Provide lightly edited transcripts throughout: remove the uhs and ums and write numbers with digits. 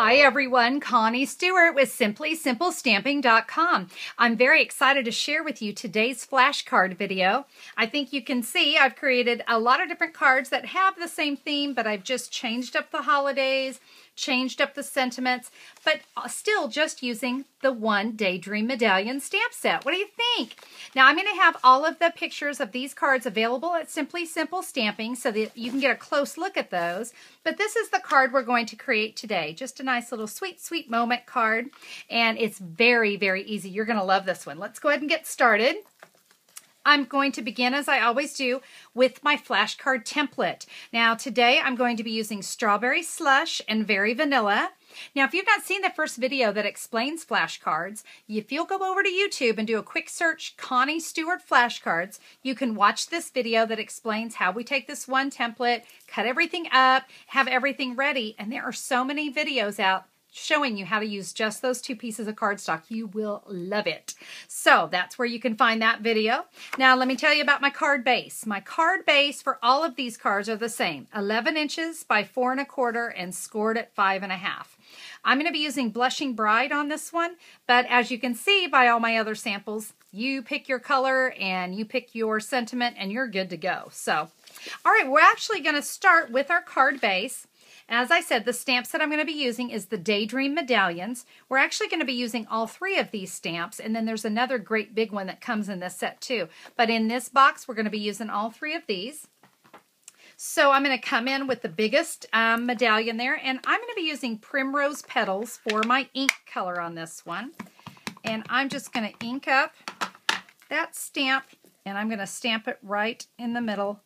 Hi everyone, Connie Stewart with SimplySimpleStamping.com. I'm very excited to share with you today's flashcard video. I think you can see I've created a lot of different cards that have the same theme, but I've just changed up the holidays, changed up the sentiments, but still just using the one Daydream Medallion stamp set. What do you think? Now I'm going to have all of the pictures of these cards available at Simply Simple Stamping so that you can get a close look at those. But this is the card we're going to create today. Just a nice little sweet, sweet moment card. And it's very, very easy. You're going to love this one. Let's go ahead and get started. I'm going to begin, as I always do, with my flashcard template. Now today I'm going to be using Strawberry Slush and Very Vanilla. Now if you've not seen the first video that explains flashcards, if you'll go over to YouTube and do a quick search, Connie Stewart flashcards, you can watch this video that explains how we take this one template, cut everything up, have everything ready, and there are so many videos out showing you how to use just those two pieces of cardstock. You will love it. So that's where you can find that video. Now let me tell you about my card base. My card base for all of these cards are the same, 11 inches by 4 1/4 and scored at 5 1/2. I'm going to be using Blushing Bride on this one, but as you can see by all my other samples, you pick your color and you pick your sentiment and you're good to go. So, all right, we're actually going to start with our card base. As I said, the stamps that I'm going to be using is the Daydream Medallions. We're actually going to be using all 3 of these stamps, and then there's another great big one that comes in this set too. But in this box, we're going to be using all 3 of these. So I'm going to come in with the biggest medallion there, and I'm going to be using Primrose Petals for my ink color on this one. And I'm just going to ink up that stamp, and I'm going to stamp it right in the middle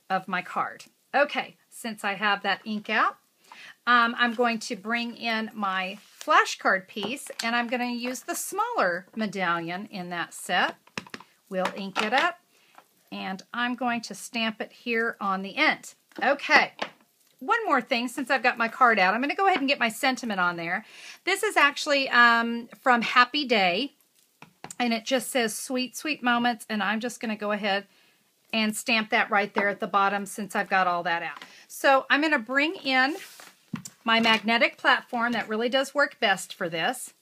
of my card. Okay, since I have that ink out, I'm going to bring in my flashcard piece, and I'm going to use the smaller medallion in that set. We'll ink it up, and I'm going to stamp it here on the end. Okay, one more thing since I've got my card out. I'm going to go ahead and get my sentiment on there. This is actually from Happy Day, and it just says Sweet, Sweet Moments, and I'm just going to go ahead and stamp that right there at the bottom since I've got all that out. So I'm going to bring in my magnetic platform that really does work best for this.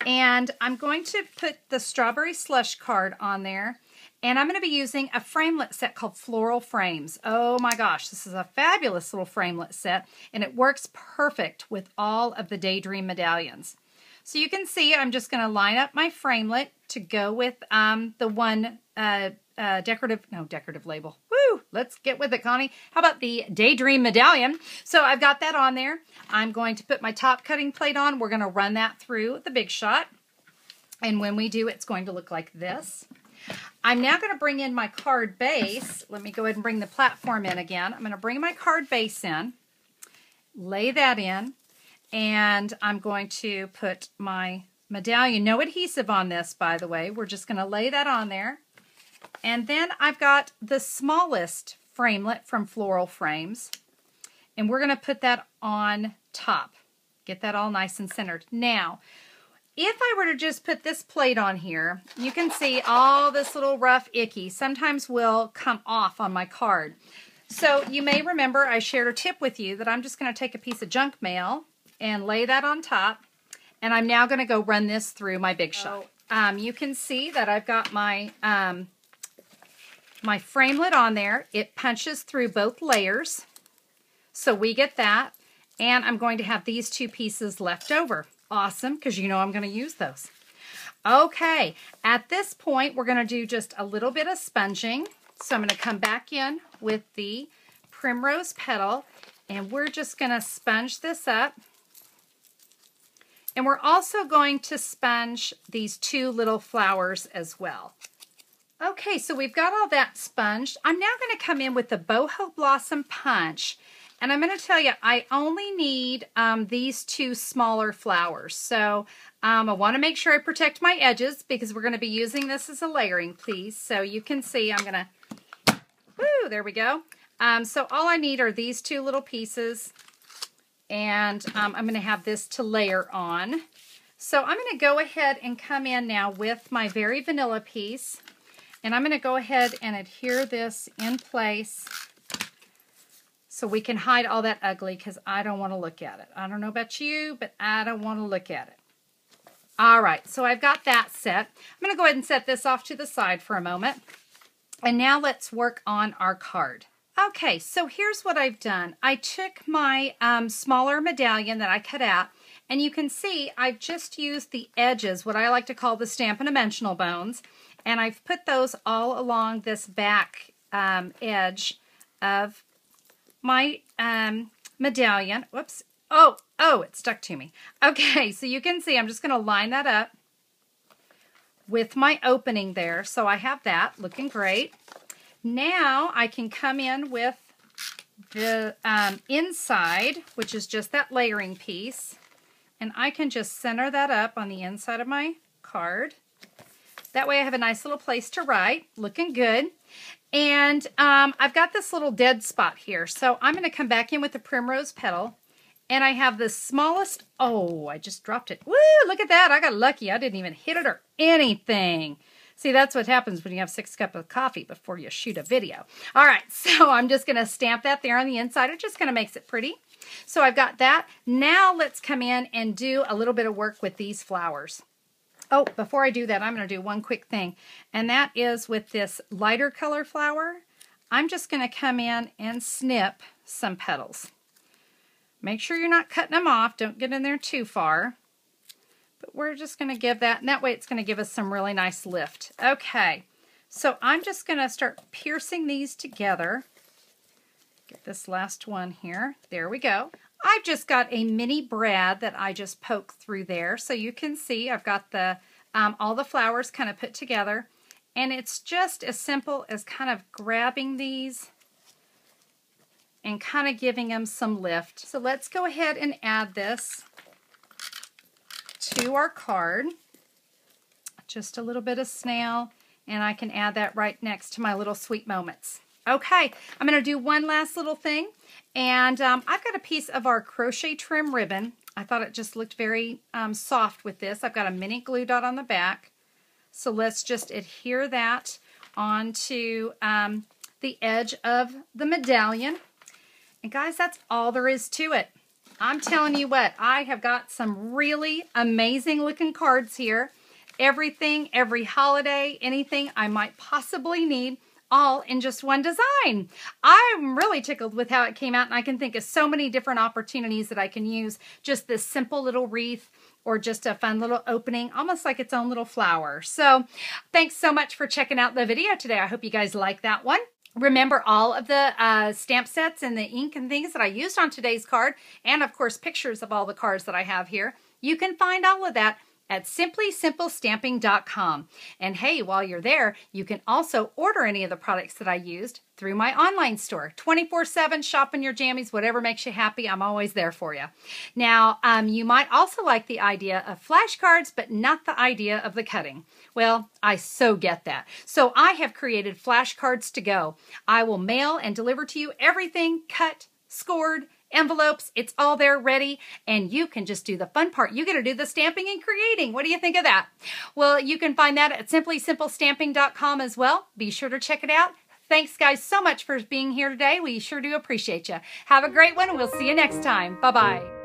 And I'm going to put the Strawberry Slush card on there. And I'm going to be using a framelit set called Floral Frames. Oh my gosh, this is a fabulous little framelit set. And it works perfect with all of the Daydream Medallions. So you can see I'm just going to line up my framelit to go with the one decorative label. Woo! Let's get with it, Connie. How about the Daydream Medallion? So I've got that on there. I'm going to put my top cutting plate on. We're going to run that through the Big Shot. And when we do, it's going to look like this. I'm now going to bring in my card base. Let me go ahead and bring the platform in again. I'm going to bring my card base in, lay that in, and I'm going to put my medallion. No adhesive on this, by the way. We're just going to lay that on there. And then I've got the smallest framelit from Floral Frames, and we're going to put that on top. Get that all nice and centered. Now, if I were to just put this plate on here, you can see all this little rough icky sometimes will come off on my card. So you may remember I shared a tip with you that I'm just going to take a piece of junk mail and lay that on top, and I'm now going to go run this through my Big Shot. You can see that I've got my my framelit on there. It punches through both layers, so we get that, and I'm going to have these 2 pieces left over. Awesome, because you know I'm going to use those. Okay, at this point we're going to do just a little bit of sponging, so I'm going to come back in with the Primrose Petal, and we're just going to sponge this up. And we're also going to sponge these 2 little flowers as well. Okay, so we've got all that sponged. I'm now going to come in with the Boho Blossom Punch. And I'm going to tell you, I only need these 2 smaller flowers. So I want to make sure I protect my edges because we're going to be using this as a layering piece. So you can see I'm going to, woo, there we go. So all I need are these 2 little pieces. And I'm going to have this to layer on. So I'm going to go ahead and come in now with my Very Vanilla piece. And I'm going to go ahead and adhere this in place so we can hide all that ugly because I don't want to look at it. I don't know about you, but I don't want to look at it. All right, so I've got that set. I'm going to go ahead and set this off to the side for a moment. And now let's work on our card. Okay, so here's what I've done. I took my smaller medallion that I cut out, and you can see I've just used the edges, what I like to call the Stampin' Dimensional bones, and I've put those all along this back edge of my medallion. Whoops. Oh, it stuck to me. Okay, so you can see I'm just going to line that up with my opening there. So I have that looking great. Now I can come in with the inside, which is just that layering piece, and I can just center that up on the inside of my card. That way I have a nice little place to write, looking good. And I've got this little dead spot here, so I'm going to come back in with the Primrose petal, and I have the smallest, oh, I just dropped it. Woo, look at that, I got lucky. I didn't even hit it or anything. See, that's what happens when you have 6 cups of coffee before you shoot a video. All right, so I'm just going to stamp that there on the inside. It just kind of makes it pretty. So I've got that. Now let's come in and do a little bit of work with these flowers. Oh, before I do that, I'm going to do one quick thing, and that is with this lighter color flower, I'm just going to come in and snip some petals. Make sure you're not cutting them off. Don't get in there too far. But we're just going to give that, and that way it's going to give us some really nice lift. Okay, so I'm just going to start piercing these together. Get this last one here. There we go. I've just got a mini brad that I just poked through there. So you can see I've got the all the flowers kind of put together. And it's just as simple as kind of grabbing these and kind of giving them some lift. So let's go ahead and add this to our card. Just a little bit of snail, and I can add that right next to my little sweet moments. Okay, I'm going to do one last little thing, and I've got a piece of our crochet trim ribbon. I thought it just looked very soft with this. I've got a mini glue dot on the back, so let's just adhere that onto the edge of the medallion. And guys, that's all there is to it. I'm telling you what, I have got some really amazing looking cards here. Everything, every holiday, anything I might possibly need, all in just one design. I'm really tickled with how it came out, and I can think of so many different opportunities that I can use just this simple little wreath or just a fun little opening, almost like its own little flower. So thanks so much for checking out the video today. I hope you guys like that one. Remember all of the stamp sets and the ink and things that I used on today's card, and of course pictures of all the cards that I have here. You can find all of that at simplysimplestamping.com. And hey, while you're there, you can also order any of the products that I used through my online store. 24/7, shopping your jammies, whatever makes you happy, I'm always there for you. Now, you might also like the idea of flashcards, but not the idea of the cutting. Well, I so get that. So I have created flashcards to go. I will mail and deliver to you everything cut, scored, envelopes, it's all there ready, and you can just do the fun part. You get to do the stamping and creating. What do you think of that? Well, you can find that at simplysimplestamping.com as well. Be sure to check it out. Thanks guys so much for being here today. We sure do appreciate you. Have a great one, and we'll see you next time. Bye-bye.